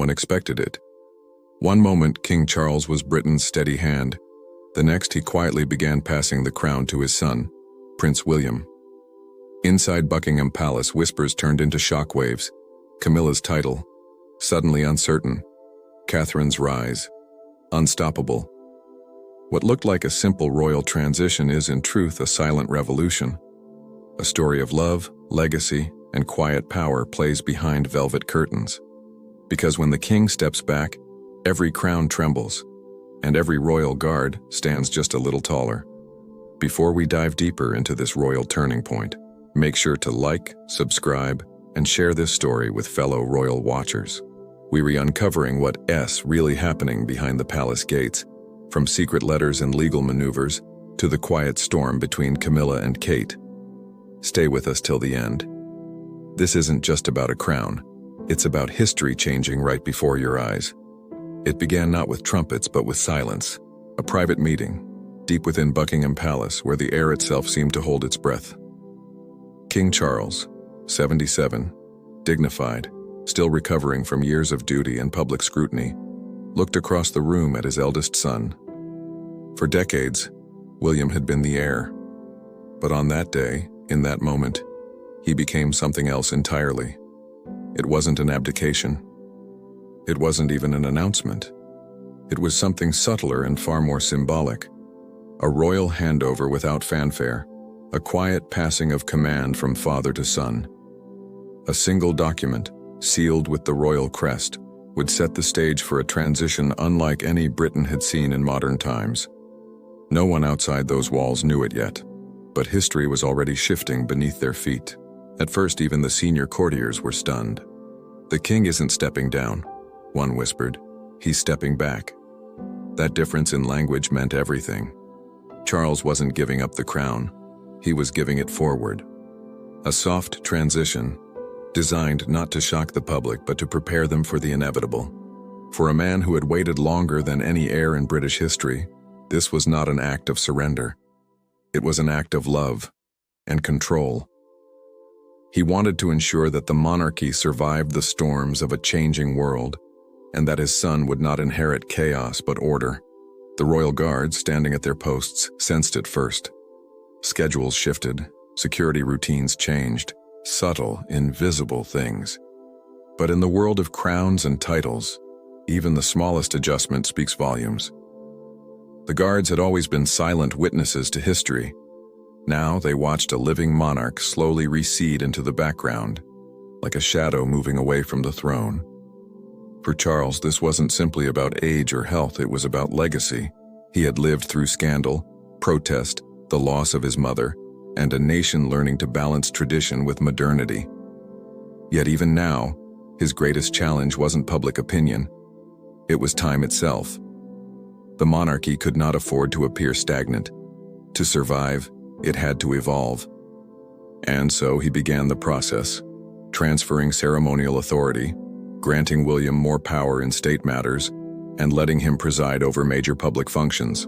one expected it. One moment, King Charles was Britain's steady hand. The next, he quietly began passing the crown to his son, Prince William. Inside Buckingham Palace, whispers turned into shockwaves. Camilla's title, suddenly uncertain. Catherine's rise, unstoppable. What looked like a simple royal transition is, in truth, a silent revolution. A story of love, legacy, and quiet power plays behind velvet curtains. Because when the king steps back, every crown trembles, and every royal guard stands just a little taller. Before we dive deeper into this royal turning point, make sure to like, subscribe, and share this story with fellow royal watchers. We're uncovering what's really happening behind the palace gates, from secret letters and legal maneuvers to the quiet storm between Camilla and Kate. Stay with us till the end. This isn't just about a crown. It's about history changing right before your eyes. It began not with trumpets but with silence, a private meeting, deep within Buckingham Palace where the air itself seemed to hold its breath. King Charles, 77, dignified, still recovering from years of duty and public scrutiny, looked across the room at his eldest son. For decades, William had been the heir. But on that day, in that moment, he became something else entirely. It wasn't an abdication. It wasn't even an announcement. It was something subtler and far more symbolic. A royal handover without fanfare, a quiet passing of command from father to son. A single document, sealed with the royal crest, would set the stage for a transition unlike any Britain had seen in modern times. No one outside those walls knew it yet, but history was already shifting beneath their feet. At first, even the senior courtiers were stunned. "The king isn't stepping down," one whispered. "He's stepping back." That difference in language meant everything. Charles wasn't giving up the crown. He was giving it forward. A soft transition, designed not to shock the public but to prepare them for the inevitable. For a man who had waited longer than any heir in British history, this was not an act of surrender. It was an act of love and control. He wanted to ensure that the monarchy survived the storms of a changing world, and that his son would not inherit chaos but order. The royal guards, standing at their posts, sensed it first. Schedules shifted, security routines changed, subtle, invisible things. But in the world of crowns and titles, even the smallest adjustment speaks volumes. The guards had always been silent witnesses to history. Now they watched a living monarch slowly recede into the background, like a shadow moving away from the throne. For Charles, this wasn't simply about age or health, it was about legacy. He had lived through scandal, protest, the loss of his mother, and a nation learning to balance tradition with modernity. Yet even now, his greatest challenge wasn't public opinion. It was time itself. The monarchy could not afford to appear stagnant. To survive, it had to evolve. And so he began the process, transferring ceremonial authority, granting William more power in state matters, and letting him preside over major public functions.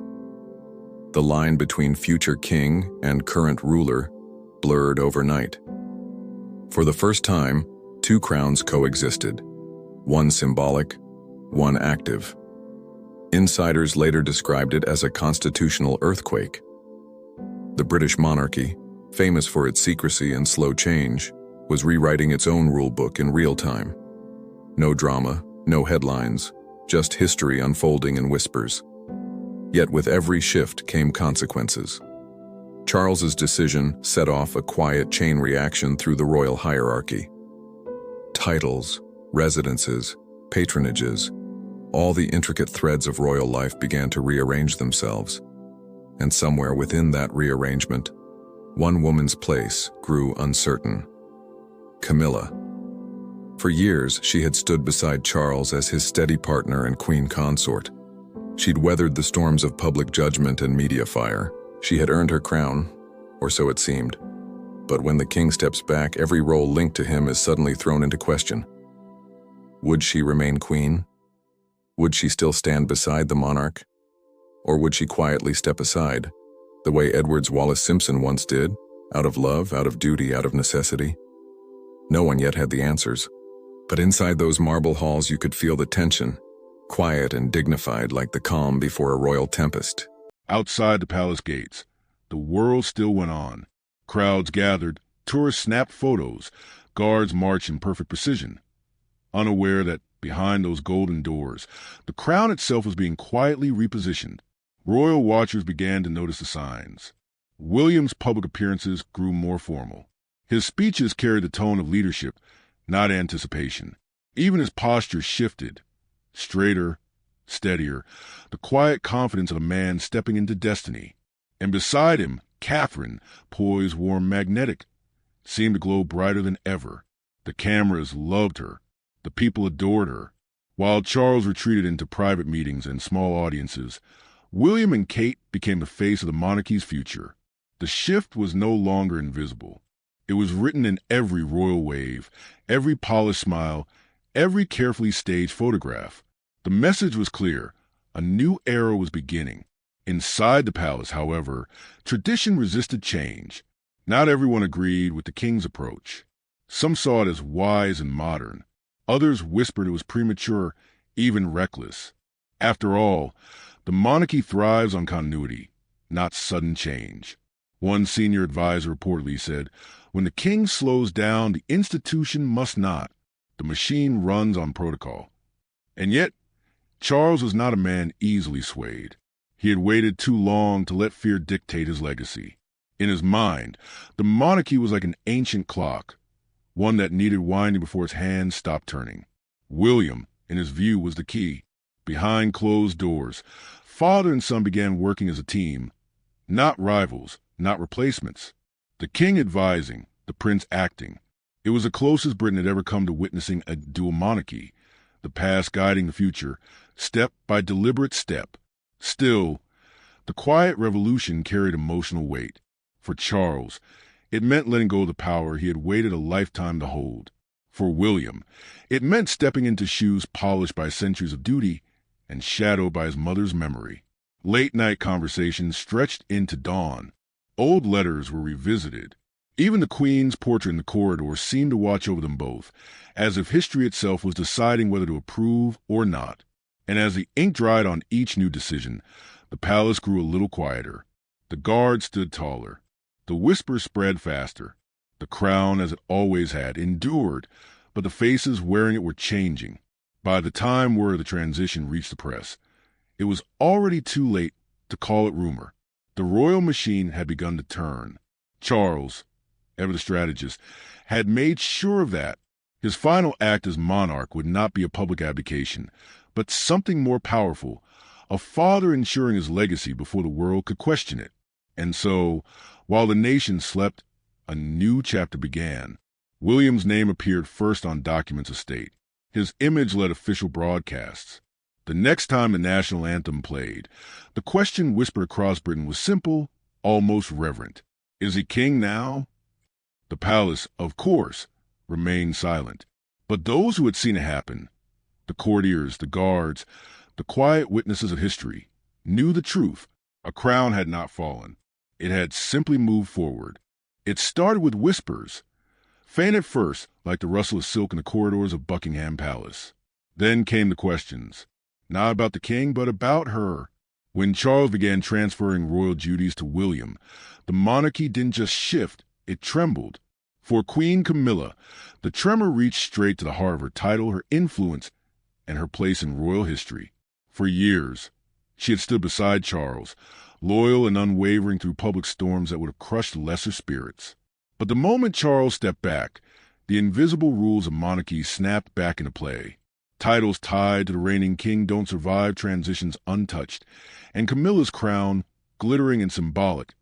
The line between future king and current ruler blurred overnight. For the first time, two crowns coexisted, one symbolic, one active. Insiders later described it as a constitutional earthquake. The British monarchy, famous for its secrecy and slow change, was rewriting its own rule book in real time. No drama, no headlines, just history unfolding in whispers. Yet with every shift came consequences. Charles's decision set off a quiet chain reaction through the royal hierarchy. Titles, residences, patronages, all the intricate threads of royal life began to rearrange themselves. And somewhere within that rearrangement, one woman's place grew uncertain. Camilla. For years, she had stood beside Charles as his steady partner and queen consort. She'd weathered the storms of public judgment and media fire. She had earned her crown, or so it seemed. But when the king steps back, every role linked to him is suddenly thrown into question. Would she remain queen? Would she still stand beside the monarch? Or would she quietly step aside, the way Edward's Wallace Simpson once did, out of love, out of duty, out of necessity? No one yet had the answers. But inside those marble halls you could feel the tension, quiet and dignified like the calm before a royal tempest. Outside the palace gates, the world still went on. Crowds gathered, tourists snapped photos, guards marched in perfect precision, unaware that behind those golden doors, the crown itself was being quietly repositioned. Royal watchers began to notice the signs. William's public appearances grew more formal. His speeches carried the tone of leadership, not anticipation. Even his posture shifted, straighter, steadier, the quiet confidence of a man stepping into destiny. And beside him, Catherine, poised, warm, magnetic, seemed to glow brighter than ever. The cameras loved her. The people adored her. While Charles retreated into private meetings and small audiences, William and Kate became the face of the monarchy's future. The shift was no longer invisible. It was written in every royal wave, every polished smile, every carefully staged photograph. The message was clear. A new era was beginning. Inside the palace, however, tradition resisted change. Not everyone agreed with the king's approach. Some saw it as wise and modern. Others whispered it was premature, even reckless. After all, the monarchy thrives on continuity, not sudden change. One senior advisor reportedly said, "When the king slows down, the institution must not. The machine runs on protocol." And yet, Charles was not a man easily swayed. He had waited too long to let fear dictate his legacy. In his mind, the monarchy was like an ancient clock, one that needed winding before its hands stopped turning. William, in his view, was the key. Behind closed doors, father and son began working as a team, not rivals, not replacements. The king advising, the prince acting. It was the closest Britain had ever come to witnessing a dual monarchy, the past guiding the future, step by deliberate step. Still, the quiet revolution carried emotional weight. For Charles, it meant letting go of the power he had waited a lifetime to hold. For William, it meant stepping into shoes polished by centuries of duty and shadowed by his mother's memory. Late-night conversations stretched into dawn. Old letters were revisited. Even the Queen's portrait in the corridor seemed to watch over them both, as if history itself was deciding whether to approve or not. And as the ink dried on each new decision, the palace grew a little quieter. The guard stood taller. The whispers spread faster. The crown, as it always had, endured, but the faces wearing it were changing. By the time word of the transition reached the press, it was already too late to call it rumor. The royal machine had begun to turn. Charles, ever the strategist, had made sure of that. His final act as monarch would not be a public abdication, but something more powerful, a father ensuring his legacy before the world could question it. And so, while the nation slept, a new chapter began. William's name appeared first on documents of state. His image led official broadcasts. The next time the national anthem played, the question whispered across Britain was simple, almost reverent. Is he king now? The palace, of course, remained silent. But those who had seen it happen, the courtiers, the guards, the quiet witnesses of history, knew the truth. A crown had not fallen. It had simply moved forward. It started with whispers, faint at first, like the rustle of silk in the corridors of Buckingham Palace. Then came the questions, not about the king, but about her. When Charles began transferring royal duties to William, the monarchy didn't just shift, it trembled. For Queen Camilla, the tremor reached straight to the heart of her title, her influence, and her place in royal history. For years, she had stood beside Charles, loyal and unwavering through public storms that would have crushed lesser spirits. But the moment Charles stepped back, the invisible rules of monarchy snapped back into play. Titles tied to the reigning king don't survive transitions untouched, and Camilla's crown, glittering and symbolic,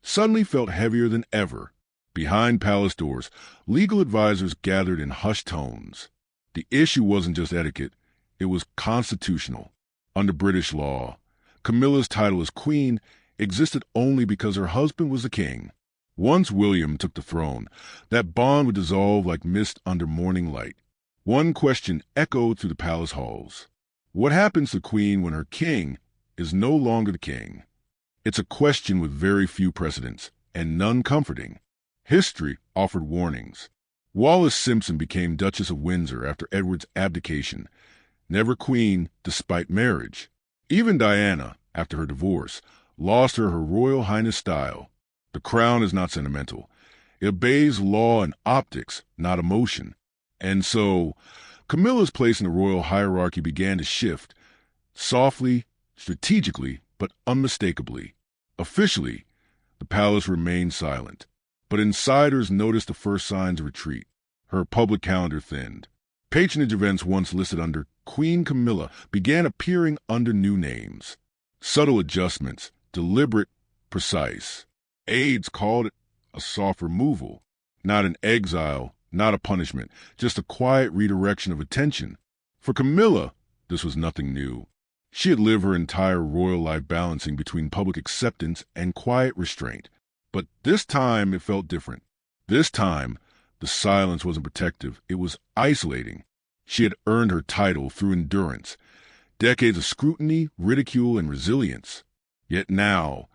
suddenly felt heavier than ever. Behind palace doors, legal advisors gathered in hushed tones. The issue wasn't just etiquette, it was constitutional. Under British law, Camilla's title as queen existed only because her husband was the king. Once William took the throne, that bond would dissolve like mist under morning light. One question echoed through the palace halls. What happens to the queen when her king is no longer the king? It's a question with very few precedents, and none comforting. History offered warnings. Wallis Simpson became Duchess of Windsor after Edward's abdication, never queen despite marriage. Even Diana, after her divorce, lost her Royal Highness style. The crown is not sentimental. It obeys law and optics, not emotion. And so, Camilla's place in the royal hierarchy began to shift, softly, strategically, but unmistakably. Officially, the palace remained silent, but insiders noticed the first signs of retreat. Her public calendar thinned. Patronage events once listed under Queen Camilla began appearing under new names. Subtle adjustments, deliberate, precise. Aides called it a soft removal, not an exile, not a punishment, just a quiet redirection of attention. For Camilla, this was nothing new. She had lived her entire royal life balancing between public acceptance and quiet restraint. But this time it felt different. This time, the silence wasn't protective, it was isolating. She had earned her title through endurance, decades of scrutiny, ridicule, and resilience. Yet now,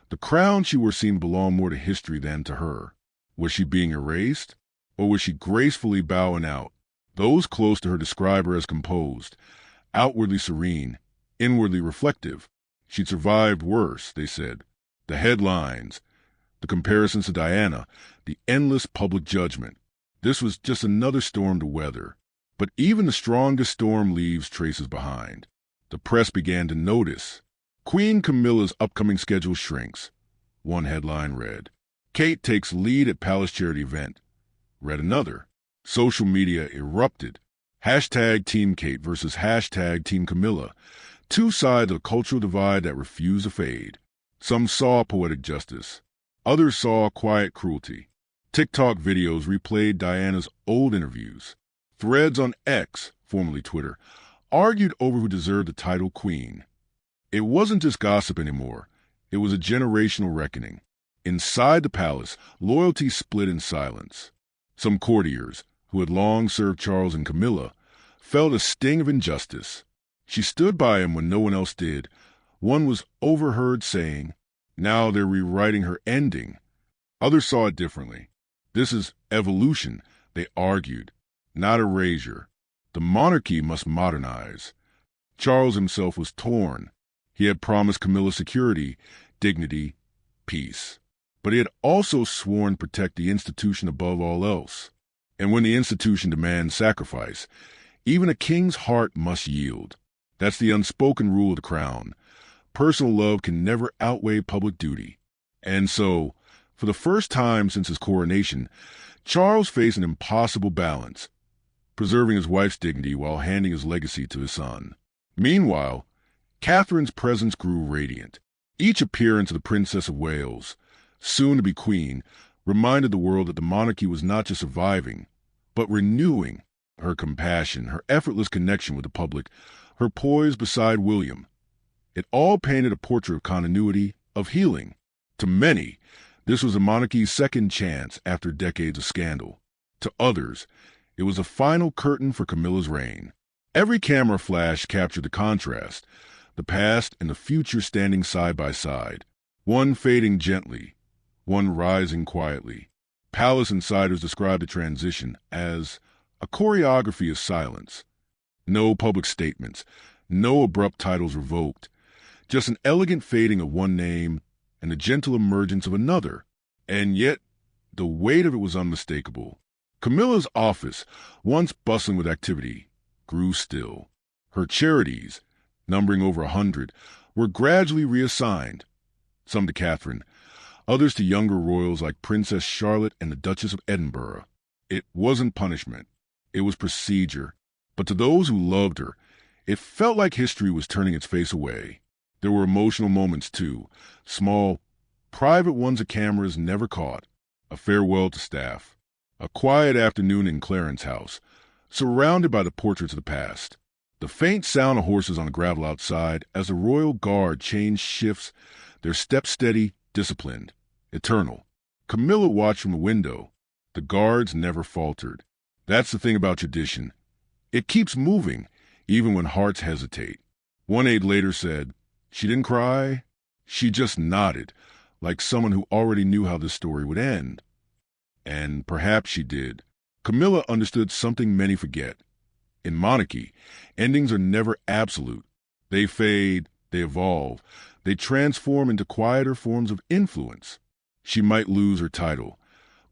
the crown she wore seemed to belong more to history than to her. Was she being erased? Or was she gracefully bowing out? Those close to her describe her as composed, outwardly serene, inwardly reflective. She'd survived worse, they said. The headlines, the comparisons to Diana, the endless public judgment. This was just another storm to weather. But even the strongest storm leaves traces behind. The press began to notice. Queen Camilla's upcoming schedule shrinks. One headline read, "Kate takes lead at palace charity event." Read another. Social media erupted. Hashtag Team Kate versus hashtag Team Camilla. Two sides of a cultural divide that refused to fade. Some saw poetic justice. Others saw quiet cruelty. TikTok videos replayed Diana's old interviews. Threads on X, formerly Twitter, argued over who deserved the title queen. It wasn't just gossip anymore. It was a generational reckoning. Inside the palace, loyalty split in silence. Some courtiers, who had long served Charles and Camilla, felt a sting of injustice. She stood by him when no one else did. One was overheard saying, "Now they're rewriting her ending." Others saw it differently. "This is evolution," they argued, "not erasure. The monarchy must modernize." Charles himself was torn. He had promised Camilla security, dignity, peace. But he had also sworn to protect the institution above all else. And when the institution demands sacrifice, even a king's heart must yield. That's the unspoken rule of the crown. Personal love can never outweigh public duty. And so, for the first time since his coronation, Charles faced an impossible balance, preserving his wife's dignity while handing his legacy to his son. Meanwhile, Catherine's presence grew radiant. Each appearance of the Princess of Wales, soon to be queen, reminded the world that the monarchy was not just surviving, but renewing. Her compassion, her effortless connection with the public, her poise beside William. It all painted a portrait of continuity, of healing. To many, this was the monarchy's second chance after decades of scandal. To others, it was a final curtain for Camilla's reign. Every camera flash captured the contrast, the past and the future standing side by side, one fading gently, one rising quietly. Palace insiders described the transition as a choreography of silence. No public statements, no abrupt titles revoked, just an elegant fading of one name and the gentle emergence of another. And yet, the weight of it was unmistakable. Camilla's office, once bustling with activity, grew still. Her charities, numbering over 100, were gradually reassigned, some to Catherine, others to younger royals like Princess Charlotte and the Duchess of Edinburgh. It wasn't punishment. It was procedure. But to those who loved her, it felt like history was turning its face away. There were emotional moments, too, small, private ones that cameras never caught. A farewell to staff. A quiet afternoon in Clarence House, surrounded by the portraits of the past. The faint sound of horses on the gravel outside as the royal guard changed shifts, their steps steady, disciplined, eternal. Camilla watched from the window. The guards never faltered. That's the thing about tradition. It keeps moving, even when hearts hesitate. One aide later said, "She didn't cry. She just nodded, like someone who already knew how this story would end." And perhaps she did. Camilla understood something many forget. In monarchy, endings are never absolute. They fade, they evolve, they transform into quieter forms of influence. She might lose her title,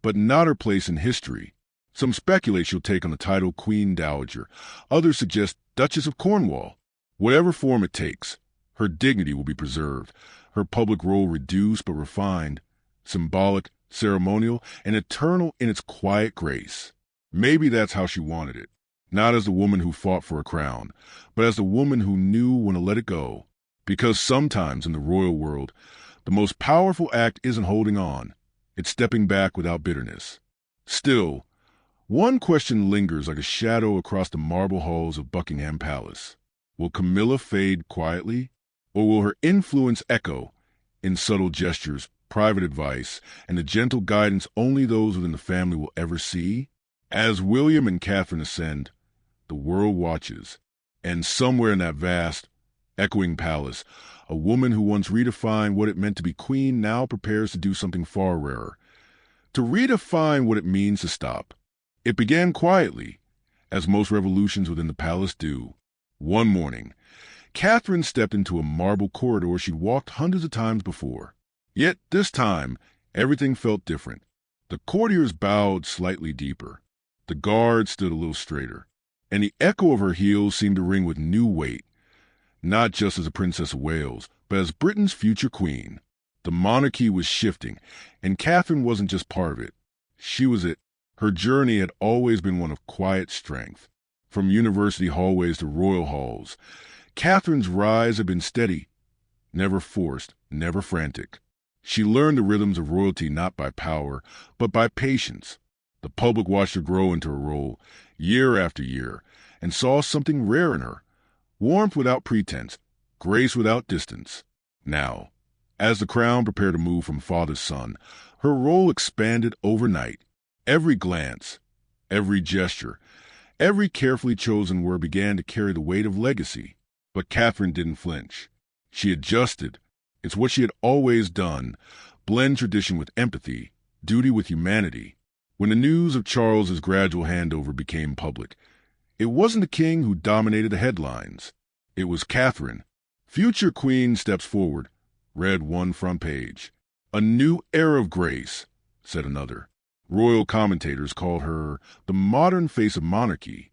but not her place in history. Some speculate she'll take on the title Queen Dowager. Others suggest Duchess of Cornwall. Whatever form it takes, her dignity will be preserved, her public role reduced but refined, symbolic, ceremonial, and eternal in its quiet grace. Maybe that's how she wanted it. Not as the woman who fought for a crown, but as the woman who knew when to let it go. Because sometimes in the royal world, the most powerful act isn't holding on. It's stepping back without bitterness. Still, one question lingers like a shadow across the marble halls of Buckingham Palace. Will Camilla fade quietly, or will her influence echo in subtle gestures, private advice, and the gentle guidance only those within the family will ever see? As William and Catherine ascend, the world watches, and somewhere in that vast, echoing palace, a woman who once redefined what it meant to be queen now prepares to do something far rarer, to redefine what it means to stop. It began quietly, as most revolutions within the palace do. One morning, Catherine stepped into a marble corridor she'd walked hundreds of times before. Yet this time, everything felt different. The courtiers bowed slightly deeper. The guards stood a little straighter, and the echo of her heels seemed to ring with new weight, not just as a Princess of Wales, but as Britain's future queen. The monarchy was shifting, and Catherine wasn't just part of it. She was it. Her journey had always been one of quiet strength. From university hallways to royal halls, Catherine's rise had been steady, never forced, never frantic. She learned the rhythms of royalty not by power, but by patience. The public watched her grow into her role, year after year, and saw something rare in her. Warmth without pretense, grace without distance. Now, as the crown prepared to move from father to son, her role expanded overnight. Every glance, every gesture, every carefully chosen word began to carry the weight of legacy. But Catherine didn't flinch. She adjusted. It's what she had always done, blend tradition with empathy, duty with humanity. When the news of Charles's gradual handover became public, it wasn't the king who dominated the headlines. It was Catherine. Future queen steps forward, read one front page. A new era of grace, said another. Royal commentators called her the modern face of monarchy.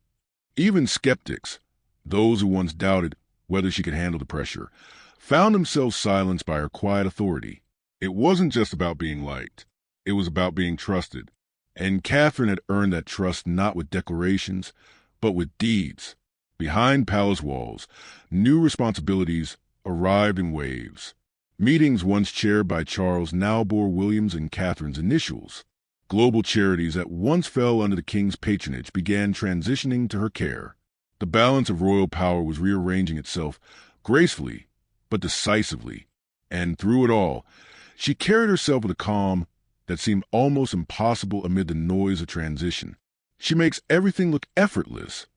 Even skeptics, those who once doubted whether she could handle the pressure, found themselves silenced by her quiet authority. It wasn't just about being liked. It was about being trusted. And Catherine had earned that trust not with declarations, but with deeds. Behind palace walls, new responsibilities arrived in waves. Meetings once chaired by Charles now bore William's and Catherine's initials. Global charities that once fell under the king's patronage began transitioning to her care. The balance of royal power was rearranging itself gracefully, but decisively. And through it all, she carried herself with a calm that seemed almost impossible amid the noise of transition. She makes everything look effortless,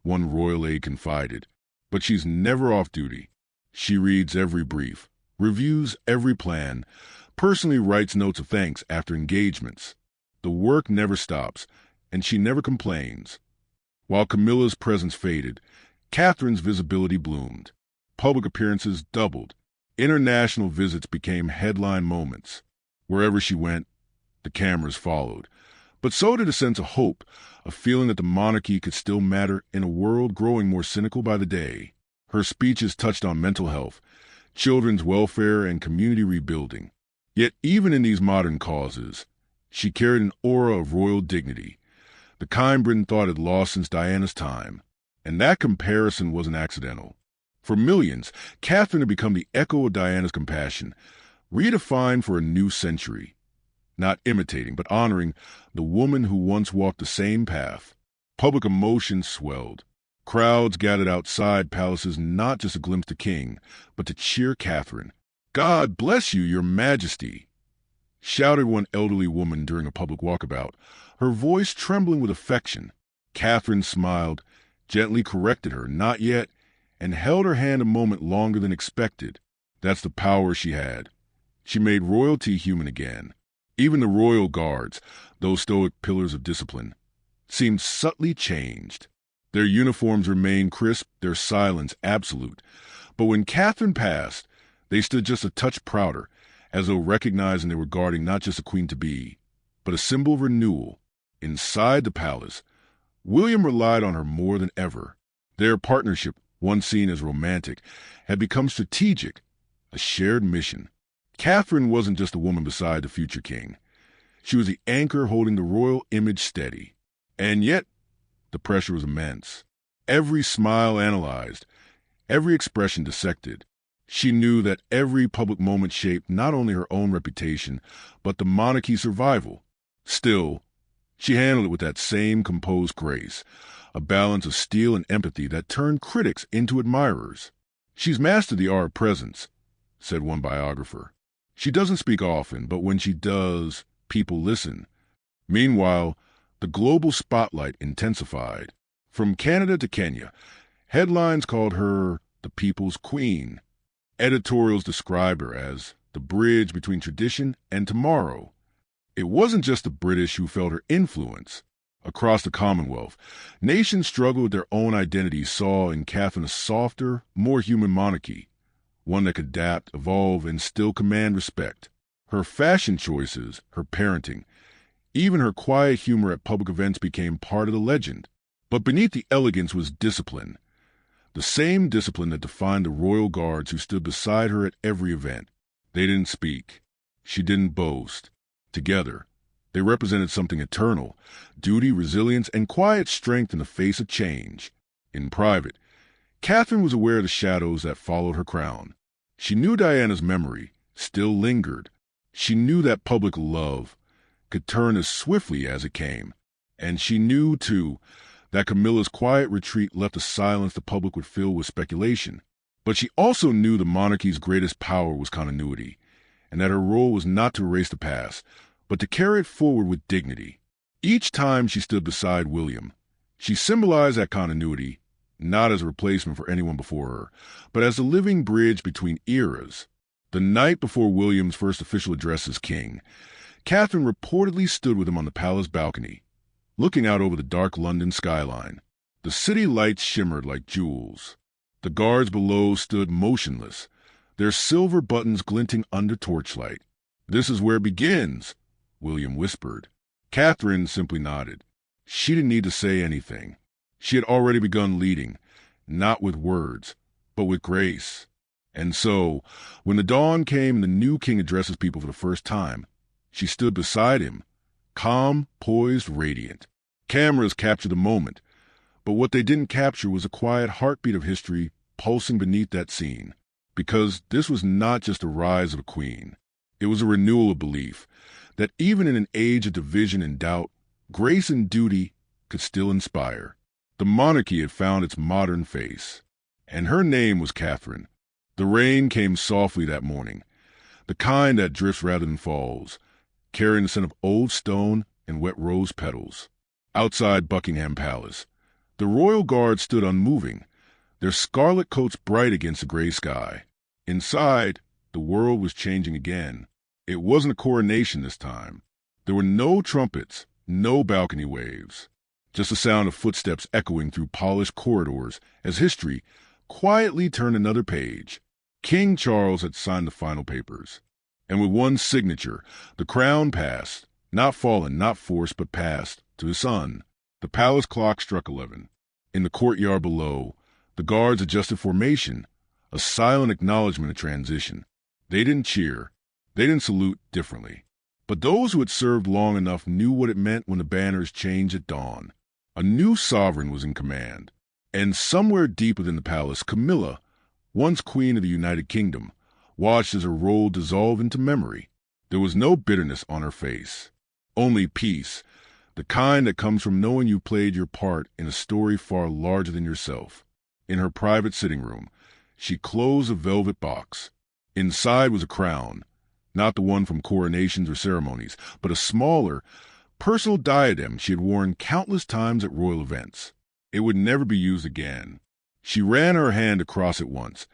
one royal aide confided, but she's never off duty. She reads every brief, reviews every plan, personally writes notes of thanks after engagements. The work never stops, and she never complains. While Camilla's presence faded, Catherine's visibility bloomed. Public appearances doubled. International visits became headline moments. Wherever she went, the cameras followed. But so did a sense of hope, a feeling that the monarchy could still matter in a world growing more cynical by the day. Her speeches touched on mental health, children's welfare, and community rebuilding. Yet even in these modern causes, she carried an aura of royal dignity, the kind Britain thought had lost since Diana's time. And that comparison wasn't accidental. For millions, Catherine had become the echo of Diana's compassion, redefined for a new century. Not imitating, but honoring the woman who once walked the same path. Public emotion swelled. Crowds gathered outside palaces not just to glimpse the king, but to cheer Catherine. "God bless you, your majesty," shouted one elderly woman during a public walkabout, her voice trembling with affection. Catherine smiled, gently corrected her, "Not yet," and held her hand a moment longer than expected. That's the power she had. She made royalty human again. Even the royal guards, those stoic pillars of discipline, seemed subtly changed. Their uniforms remained crisp, their silence absolute. But when Catherine passed, they stood just a touch prouder, as though recognizing they were guarding not just a queen-to-be, but a symbol of renewal. Inside the palace, William relied on her more than ever. Their partnership, once seen as romantic, had become strategic, a shared mission. Catherine wasn't just a woman beside the future king. She was the anchor holding the royal image steady. And yet, the pressure was immense. Every smile analyzed, every expression dissected. She knew that every public moment shaped not only her own reputation, but the monarchy's survival. Still, she handled it with that same composed grace, a balance of steel and empathy that turned critics into admirers. "She's mastered the art of presence," said one biographer. "She doesn't speak often, but when she does, people listen." Meanwhile, the global spotlight intensified. From Canada to Kenya, headlines called her the people's queen. Editorials described her as the bridge between tradition and tomorrow. It wasn't just the British who felt her influence. Across the Commonwealth, nations struggled with their own identities, saw in Catherine a softer, more human monarchy, one that could adapt, evolve, and still command respect. Her fashion choices, her parenting, even her quiet humor at public events became part of the legend. But beneath the elegance was discipline, the same discipline that defined the royal guards who stood beside her at every event. They didn't speak. She didn't boast. Together, they represented something eternal, duty, resilience, and quiet strength in the face of change. In private, Catherine was aware of the shadows that followed her crown. She knew Diana's memory still lingered. She knew that public love could turn as swiftly as it came. And she knew, too, that Camilla's quiet retreat left a silence the public would fill with speculation. But she also knew the monarchy's greatest power was continuity, and that her role was not to erase the past, but to carry it forward with dignity. Each time she stood beside William, she symbolized that continuity, not as a replacement for anyone before her, but as a living bridge between eras. The night before William's first official address as king, Catherine reportedly stood with him on the palace balcony, looking out over the dark London skyline. The city lights shimmered like jewels. The guards below stood motionless, their silver buttons glinting under torchlight. "This is where it begins," William whispered. Catherine simply nodded. She didn't need to say anything. She had already begun leading, not with words, but with grace. And so, when the dawn came and the new king addresses people for the first time, she stood beside him, calm, poised, radiant. Cameras captured the moment, but what they didn't capture was a quiet heartbeat of history pulsing beneath that scene. Because this was not just a rise of a queen. It was a renewal of belief that even in an age of division and doubt, grace and duty could still inspire. The monarchy had found its modern face, and her name was Catherine. The rain came softly that morning, the kind that drifts rather than falls, carrying the scent of old stone and wet rose petals. Outside Buckingham Palace, the royal guard stood unmoving, their scarlet coats bright against the gray sky. Inside, the world was changing again. It wasn't a coronation this time. There were no trumpets, no balcony waves, just the sound of footsteps echoing through polished corridors as history quietly turned another page. King Charles had signed the final papers, and with one signature, the crown passed, not fallen, not forced, but passed, to his son. The palace clock struck 11. In the courtyard below, the guards adjusted formation, a silent acknowledgement of transition. They didn't cheer. They didn't salute differently. But those who had served long enough knew what it meant when the banners changed at dawn. A new sovereign was in command. And somewhere deep within the palace, Camilla, once queen of the United Kingdom, watched as her role dissolve into memory. There was no bitterness on her face. Only peace, the kind that comes from knowing you played your part in a story far larger than yourself. In her private sitting room, she closed a velvet box. Inside was a crown, not the one from coronations or ceremonies, but a smaller, personal diadem she had worn countless times at royal events. It would never be used again. She ran her hand across it once,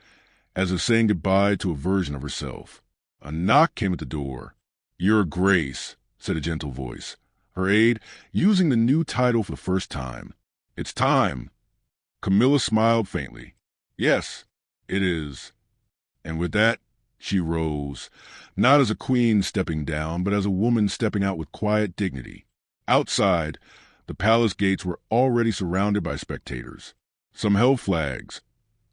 as if saying goodbye to a version of herself. A knock came at the door. "Your Grace," said a gentle voice. her aide using the new title for the first time. "It's time." Camilla smiled faintly. "Yes, it is." And with that, she rose, not as a queen stepping down, but as a woman stepping out with quiet dignity. Outside, the palace gates were already surrounded by spectators. Some held flags,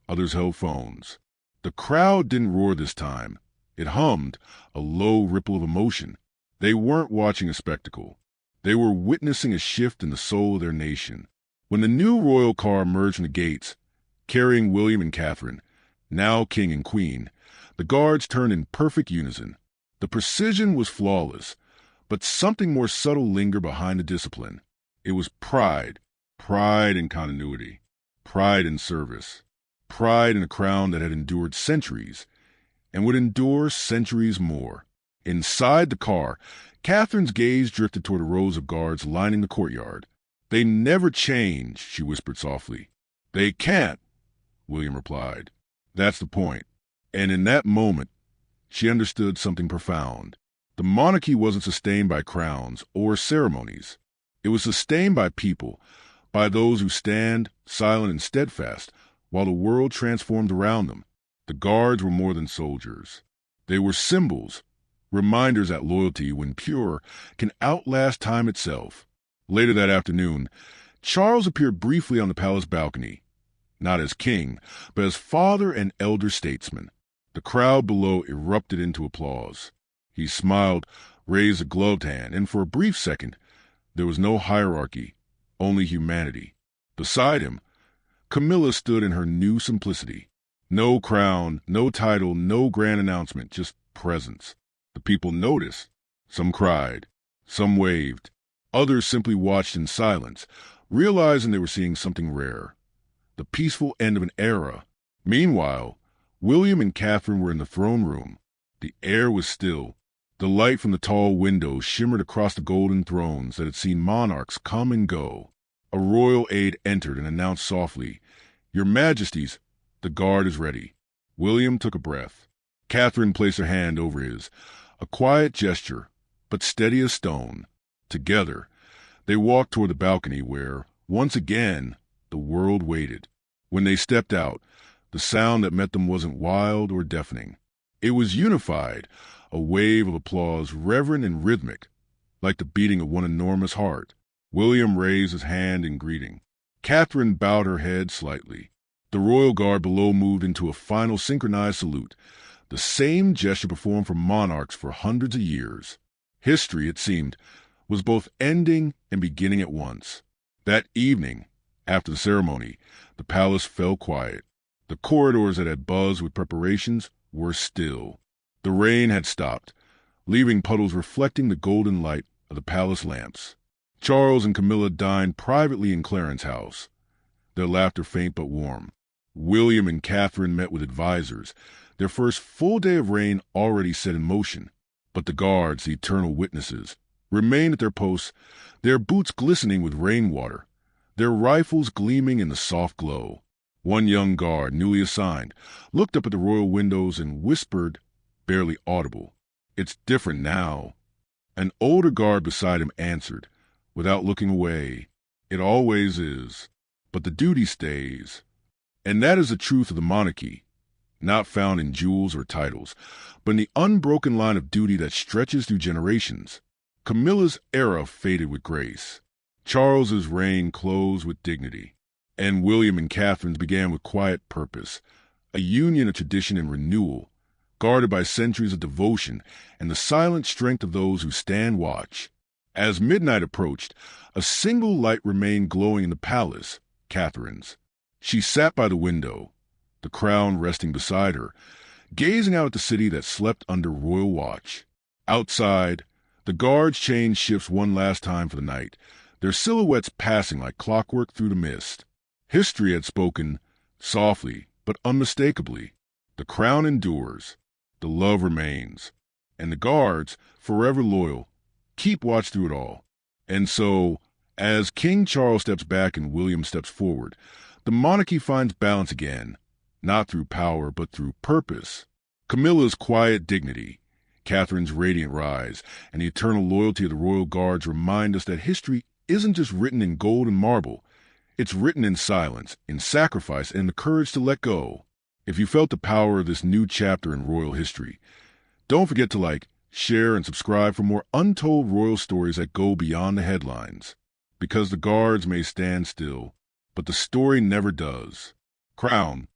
others held phones. The crowd didn't roar this time. It hummed, a low ripple of emotion. They weren't watching a spectacle. They were witnessing a shift in the soul of their nation. When the new royal car emerged from the gates, carrying William and Catherine, now king and queen, the guards turned in perfect unison. The precision was flawless, but something more subtle lingered behind the discipline. It was pride, pride in continuity, pride in service, pride in a crown that had endured centuries and would endure centuries more. Inside the car, Catherine's gaze drifted toward the rows of guards lining the courtyard. "They never change," she whispered softly. "They can't," William replied. "That's the point." And in that moment, she understood something profound. The monarchy wasn't sustained by crowns or ceremonies. It was sustained by people, by those who stand silent and steadfast while the world transformed around them. The guards were more than soldiers. They were symbols, reminders that loyalty, when pure, can outlast time itself. Later that afternoon, Charles appeared briefly on the palace balcony, not as king, but as father and elder statesman. The crowd below erupted into applause. He smiled, raised a gloved hand, and for a brief second, there was no hierarchy, only humanity. Beside him, Camilla stood in her new simplicity. No crown, no title, no grand announcement, just presence. The people noticed. Some cried, some waved. Others simply watched in silence, realizing they were seeing something rare. The peaceful end of an era. Meanwhile, William and Catherine were in the throne room. The air was still. The light from the tall windows shimmered across the golden thrones that had seen monarchs come and go. A royal aide entered and announced softly, "Your Majesties, the guard is ready." William took a breath. Catherine placed her hand over his, a quiet gesture, but steady as stone. Together, they walked toward the balcony where, once again, the world waited. When they stepped out, the sound that met them wasn't wild or deafening. It was unified, a wave of applause, reverent and rhythmic, like the beating of one enormous heart. William raised his hand in greeting. Catherine bowed her head slightly. The royal guard below moved into a final synchronized salute, the same gesture performed for monarchs for hundreds of years. History, it seemed, was both ending and beginning at once. That evening, after the ceremony, the palace fell quiet. The corridors that had buzzed with preparations were still. The rain had stopped, leaving puddles reflecting the golden light of the palace lamps. Charles and Camilla dined privately in Clarence's house, their laughter faint but warm. William and Catherine met with advisors, their first full day of reign already set in motion. But the guards, the eternal witnesses, remained at their posts, their boots glistening with rainwater, their rifles gleaming in the soft glow. One young guard, newly assigned, looked up at the royal windows and whispered, barely audible, "It's different now." An older guard beside him answered, without looking away, "It always is, but the duty stays." And that is the truth of the monarchy, not found in jewels or titles, but in the unbroken line of duty that stretches through generations. Camilla's era faded with grace. Charles's reign closed with dignity. And William and Catherine's began with quiet purpose, a union of tradition and renewal, guarded by centuries of devotion and the silent strength of those who stand watch. As midnight approached, a single light remained glowing in the palace, Catherine's. She sat by the window, the crown resting beside her, gazing out at the city that slept under royal watch. Outside, the guards changed shifts one last time for the night, their silhouettes passing like clockwork through the mist. History had spoken, softly but unmistakably. The crown endures, the love remains, and the guards, forever loyal, keep watch through it all. And so, as King Charles steps back and William steps forward, the monarchy finds balance again, not through power but through purpose. Camilla's quiet dignity, Catherine's radiant rise, and the eternal loyalty of the royal guards remind us that history isn't just written in gold and marble. It's written in silence, in sacrifice, and the courage to let go. If you felt the power of this new chapter in royal history, don't forget to like, share, and subscribe for more untold royal stories that go beyond the headlines. Because the guards may stand still, but the story never does. Crown,